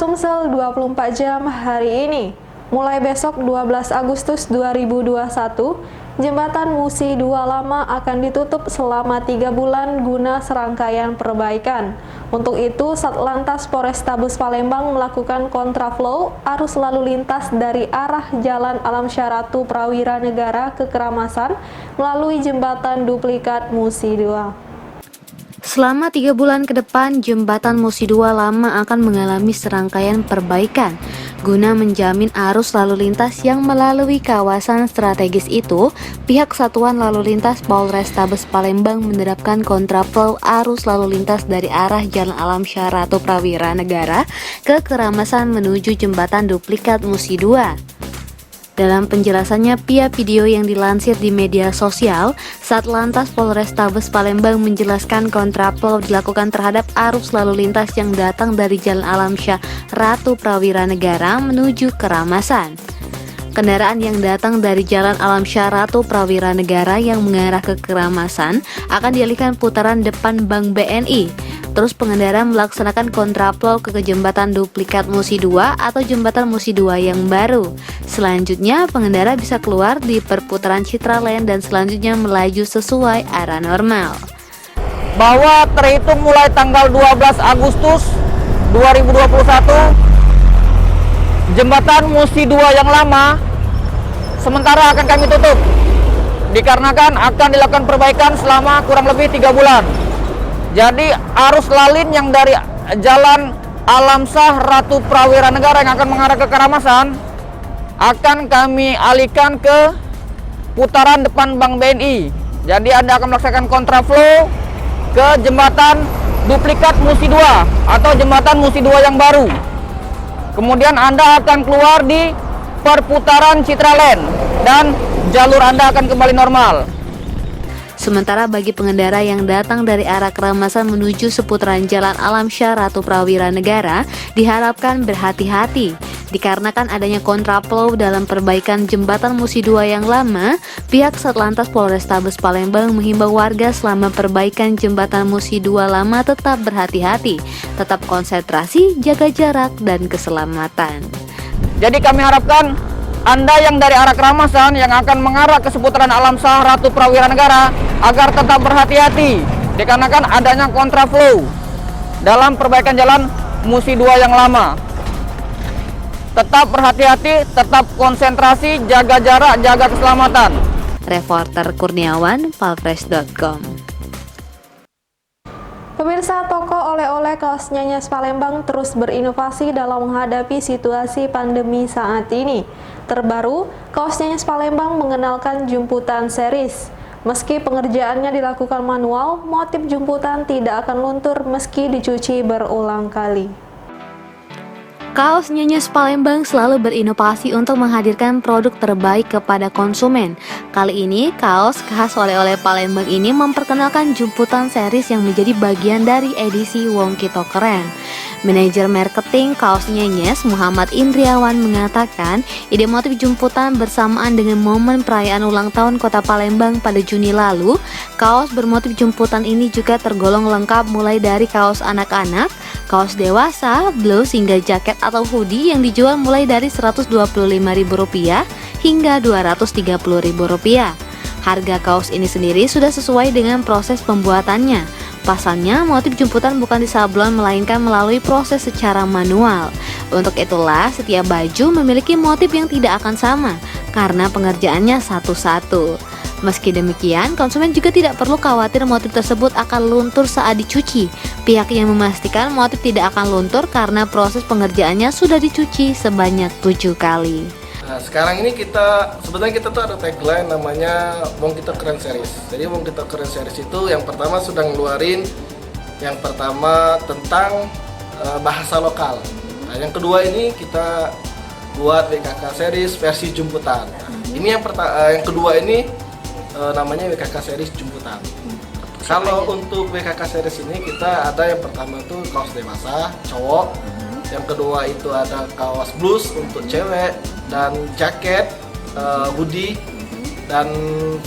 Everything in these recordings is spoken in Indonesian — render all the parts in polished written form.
Sumsel 24 jam hari ini. Mulai besok 12 Agustus 2021, Jembatan Musi 2 Lama akan ditutup selama 3 bulan guna serangkaian perbaikan. Untuk itu, Satlantas Polrestabes Palembang melakukan kontraflow arus lalu lintas dari arah Jalan Alam Syaratu Prawira Negara ke Keramasan melalui jembatan duplikat Musi 2. Selama 3 bulan ke depan, Jembatan Musi 2 Lama akan mengalami serangkaian perbaikan guna menjamin arus lalu lintas yang melalui kawasan strategis itu. Pihak Satuan Lalu Lintas Polrestabes Palembang menerapkan kontraflow arus lalu lintas dari arah Jalan Alam Syaratu Prawira Negara ke Keramasan menuju jembatan duplikat Musi 2. Dalam penjelasannya via video yang dilansir di media sosial, Satlantas Polrestabes Palembang menjelaskan kontraflow dilakukan terhadap arus lalu lintas yang datang dari Jalan Alam Syaratu Prawira Negara menuju Keramasan. Kendaraan yang datang dari Jalan Alam Syaratu Prawira Negara yang mengarah ke Keramasan akan dialihkan putaran depan Bank BNI. Terus pengendara melaksanakan kontraflow ke jembatan duplikat Musi 2 atau jembatan Musi 2 yang baru. Selanjutnya pengendara bisa keluar di perputaran Citra Lane dan selanjutnya melaju sesuai arah normal. Bahwa terhitung mulai tanggal 12 Agustus 2021, jembatan Musi 2 yang lama sementara akan kami tutup dikarenakan akan dilakukan perbaikan selama kurang lebih 3 bulan. Jadi arus lalin yang dari Jalan Alam Syaratu Prawira Negara yang akan mengarah ke Keramasan akan kami alihkan ke putaran depan Bank BNI. Jadi Anda akan melaksanakan kontraflow ke jembatan duplikat Musi 2 atau jembatan Musi 2 yang baru. Kemudian Anda akan keluar di perputaran Citra Lane dan jalur Anda akan kembali normal. Sementara bagi pengendara yang datang dari arah Keramasan menuju seputaran Jalan Alam Syaratu Prawira Negara diharapkan berhati-hati. Dikarenakan adanya kontraflow dalam perbaikan jembatan Musi 2 yang lama, pihak Satlantas Polrestabes Palembang menghimbau warga selama perbaikan jembatan Musi 2 Lama tetap berhati-hati, tetap konsentrasi, jaga jarak, dan keselamatan. Jadi kami harapkan Anda yang dari arah Keramasan yang akan mengarah ke seputaran Alam Syaratu Prawira Negara agar tetap berhati-hati dikarenakan adanya kontraflow dalam perbaikan jalan Musi 2 yang lama. Tetap berhati-hati, tetap konsentrasi, jaga jarak, jaga keselamatan. Reporter Kurniawan, Palfresh.com. Pemirsa, toko oleh-oleh Kaos Nyanyas Palembang terus berinovasi dalam menghadapi situasi pandemi saat ini. Terbaru, Kaos Nyanyas Palembang mengenalkan jumputan series. Meski pengerjaannya dilakukan manual, motif jumputan tidak akan luntur meski dicuci berulang kali. Kaos Nyanyas Palembang selalu berinovasi untuk menghadirkan produk terbaik kepada konsumen. Kali ini, kaos khas oleh-oleh Palembang ini memperkenalkan jumputan series yang menjadi bagian dari edisi Wong Kito Keren. Manajer marketing Kaos Nyanyas, Muhammad Indriawan, mengatakan ide motif jumputan bersamaan dengan momen perayaan ulang tahun Kota Palembang pada Juni lalu. Kaos bermotif jumputan ini juga tergolong lengkap mulai dari kaos anak-anak, kaos dewasa, blus hingga jaket atau hoodie yang dijual mulai dari Rp125.000 hingga Rp230.000. Harga kaos ini sendiri sudah sesuai dengan proses pembuatannya. Pasalnya, motif jumputan bukan disablon melainkan melalui proses secara manual. Untuk itulah, setiap baju memiliki motif yang tidak akan sama karena pengerjaannya satu-satu. Meski demikian, konsumen juga tidak perlu khawatir motif tersebut akan luntur saat dicuci. Pihaknya memastikan motif tidak akan luntur karena proses pengerjaannya sudah dicuci sebanyak 7 kali. Nah, sekarang ini sebetulnya kita tuh ada tagline namanya Wong Kito Keren Series. Jadi Wong Kito Keren Series itu yang pertama sudah ngeluarin yang pertama tentang bahasa lokal. Nah, yang kedua ini kita buat WKK Series versi jumputan. Ini yang kedua ini namanya WKK Series jumputan. Kalau untuk WKK Series ini kita ada yang pertama itu kaos dewasa cowok, yang kedua itu ada kaos blus untuk cewek dan jaket hoodie, dan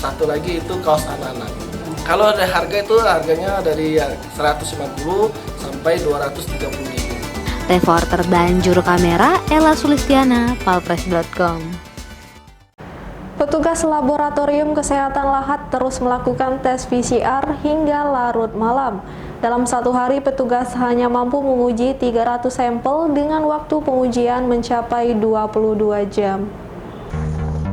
satu lagi itu kaos anak-anak. Kalau ada harga itu harganya dari 150 sampai 230.000. Reporter dan juru kamera Ella Sulistiana, palpres.com. Petugas laboratorium kesehatan Lahat terus melakukan tes PCR hingga larut malam. Dalam satu hari, petugas hanya mampu menguji 300 sampel dengan waktu pengujian mencapai 22 jam.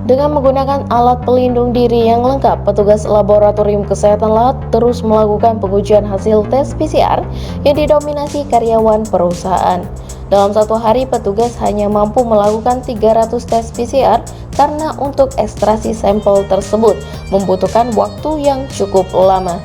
Dengan menggunakan alat pelindung diri yang lengkap, petugas laboratorium kesehatan Lahat terus melakukan pengujian hasil tes PCR yang didominasi karyawan perusahaan. Dalam satu hari, petugas hanya mampu melakukan 300 tes PCR karena untuk ekstraksi sampel tersebut membutuhkan waktu yang cukup lama.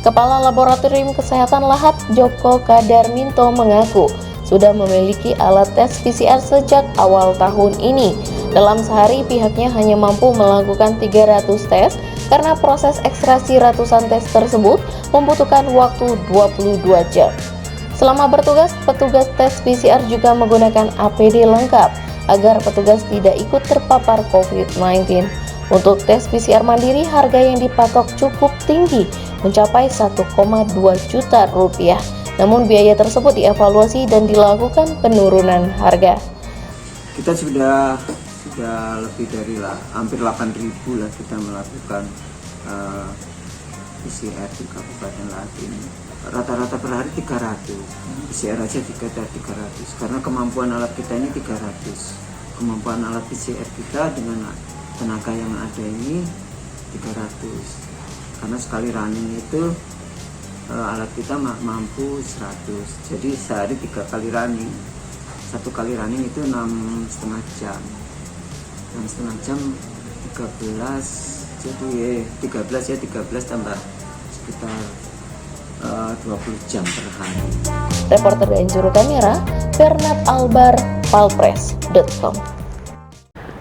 Kepala Laboratorium Kesehatan Lahat, Joko Kadarminto, mengaku sudah memiliki alat tes PCR sejak awal tahun ini. Dalam sehari, pihaknya hanya mampu melakukan 300 tes karena proses ekstraksi ratusan tes tersebut membutuhkan waktu 22 jam. Selama bertugas, petugas tes PCR juga menggunakan APD lengkap agar petugas tidak ikut terpapar COVID-19. Untuk tes PCR mandiri, harga yang dipatok cukup tinggi, mencapai 1,2 juta rupiah. Namun biaya tersebut dievaluasi dan dilakukan penurunan harga. Kita sudah lebih dari hampir 8.000 lah kita melakukan PCR di Kabupaten Lahat ini. Rata-rata per hari 300, PCR aja 300 karena kemampuan alat kita ini 300. Kemampuan alat PCR kita dengan tenaga yang ada ini 300. Karena sekali running itu alat kita mampu 100. Jadi sehari 3 kali running. Satu kali running itu 6,5 jam. 6,5 jam 13, jadi 13 tambah sekitar 20 jam per hari. Reporter dan juru kamera Bernard Albar, palpres.com.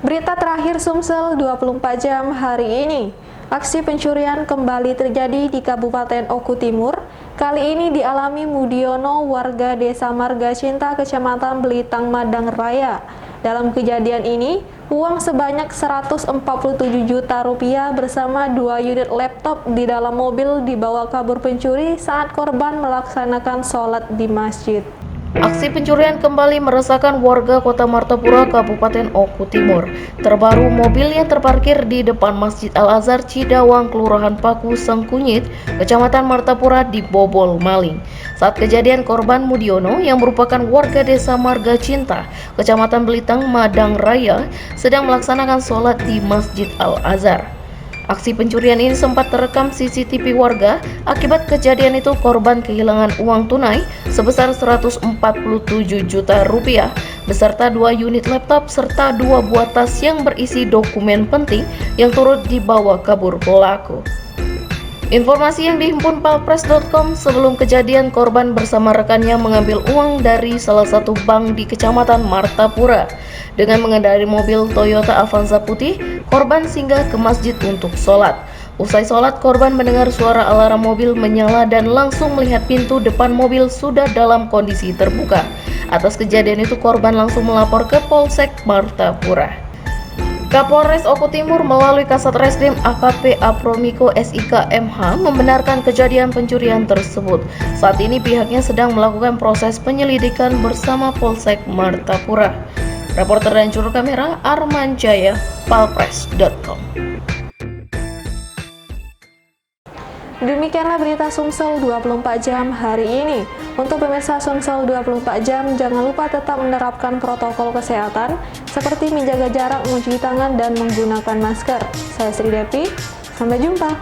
Berita terakhir Sumsel 24 jam hari ini. Aksi pencurian kembali terjadi di Kabupaten Oku Timur. Kali ini dialami Mudiono, warga Desa Marga Cinta, Kecamatan Belitang, Madang Raya. Dalam kejadian ini, uang sebanyak 147 juta rupiah bersama 2 unit laptop di dalam mobil dibawa kabur pencuri saat korban melaksanakan sholat di masjid. Aksi pencurian kembali meresahkan warga Kota Martapura, Kabupaten Oku Timur. Terbaru, mobil yang terparkir di depan Masjid Al-Azhar Cidawang, Kelurahan Paku, Sengkunyit, Kecamatan Martapura dibobol maling. Saat kejadian, korban Mudiono yang merupakan warga Desa Marga Cinta, Kecamatan Belitang, Madang Raya, sedang melaksanakan sholat di Masjid Al-Azhar. Aksi pencurian ini sempat terekam CCTV warga. Akibat kejadian itu, korban kehilangan uang tunai sebesar 147 juta rupiah beserta 2 unit laptop serta 2 buah tas yang berisi dokumen penting yang turut dibawa kabur pelaku. Informasi yang dihimpun palpres.com, sebelum kejadian korban bersama rekannya mengambil uang dari salah satu bank di Kecamatan Martapura. Dengan mengendarai mobil Toyota Avanza putih, korban singgah ke masjid untuk sholat. Usai sholat, korban mendengar suara alarm mobil menyala dan langsung melihat pintu depan mobil sudah dalam kondisi terbuka. Atas kejadian itu, korban langsung melapor ke Polsek Martapura. Kapolres Oku Timur melalui Kasat Reskrim AKP Apromiko SIK MH membenarkan kejadian pencurian tersebut. Saat ini pihaknya sedang melakukan proses penyelidikan bersama Polsek Martapura. Reporter dan juru kamera Arman Jaya, palpres.com. Demikianlah berita Sumsel 24 jam hari ini. Untuk pemirsa Sumsel 24 jam, jangan lupa tetap menerapkan protokol kesehatan seperti menjaga jarak, mencuci tangan, dan menggunakan masker. Saya Sri Devi, sampai jumpa.